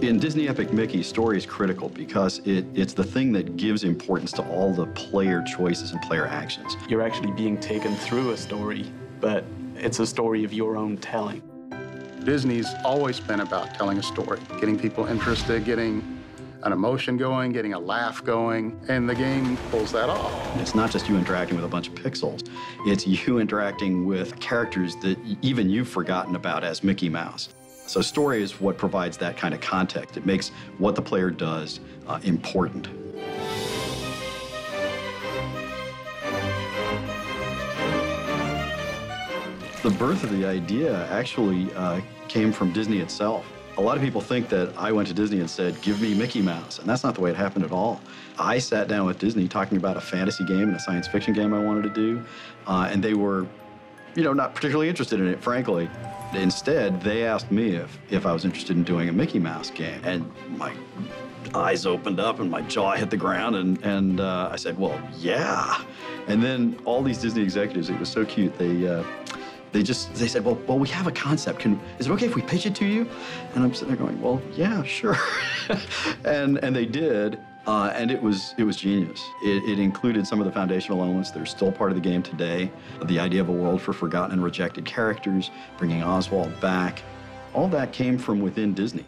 In Disney Epic Mickey, story is critical because it's the thing that gives importance to all the player choices and player actions. You're actually being taken through a story, but it's a story of your own telling. Disney's always been about telling a story, getting people interested, getting an emotion going, getting a laugh going, and the game pulls that off. It's not just you interacting with a bunch of pixels. It's you interacting with characters that even you've forgotten about as Mickey Mouse. So story is what provides that kind of context. It makes what the player does important. The birth of the idea actually came from Disney itself. A lot of people think that I went to Disney and said, give me Mickey Mouse, and that's not the way it happened at all. I sat down with Disney talking about a fantasy game and a science fiction game I wanted to do, and they were, not particularly interested in it, frankly. Instead, they asked me if I was interested in doing a Mickey Mouse game, and my eyes opened up and my jaw hit the ground, and I said, well, yeah. And then all these Disney executives, it was so cute, they said, well, we have a concept. Is it okay if we pitch it to you? And I'm sitting there going, well, yeah, sure. and they did, and it was genius. It included some of the foundational elements that are still part of the game today. The idea of a world for forgotten and rejected characters, bringing Oswald back. All that came from within Disney.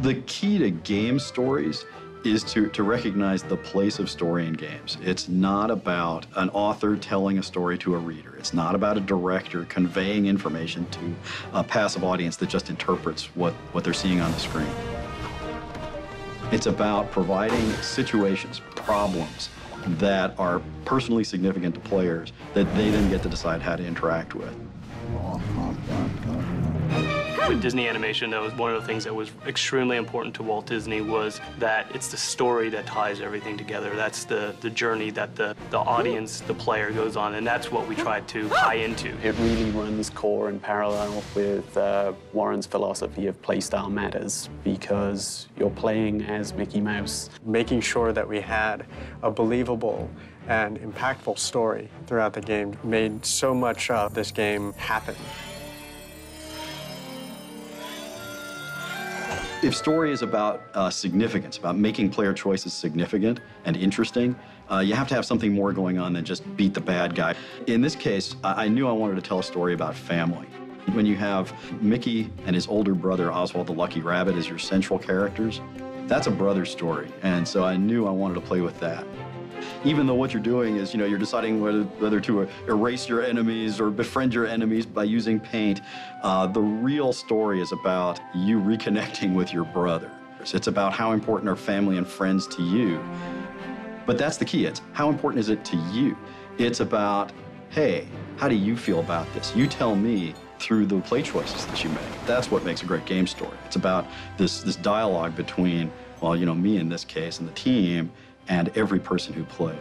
The key to game stories is to recognize the place of story in games. It's not about an author telling a story to a reader. It's not about a director conveying information to a passive audience that just interprets what they're seeing on the screen. It's about providing situations, problems that are personally significant to players that they then get to decide how to interact with. With Disney Animation, that was one of the things that was extremely important to Walt Disney, was that it's the story that ties everything together. That's the journey that the audience, the player, goes on, and that's what we tried to tie into. It really runs core and parallel with Warren's philosophy of playstyle matters, because you're playing as Mickey Mouse. Making sure that we had a believable and impactful story throughout the game made so much of this game happen. If story is about significance, about making player choices significant and interesting, you have to have something more going on than just beat the bad guy. In this case, I knew I wanted to tell a story about family. When you have Mickey and his older brother, Oswald the Lucky Rabbit, as your central characters, that's a brother story, and so I knew I wanted to play with that. Even though what you're doing is, you're deciding whether to erase your enemies or befriend your enemies by using paint, the real story is about you reconnecting with your brother. It's about how important are family and friends to you. But that's the key. It's how important is it to you? It's about, hey, how do you feel about this? You tell me through the play choices that you make. That's what makes a great game story. It's about this dialogue between, well, me in this case and the team, and every person who plays.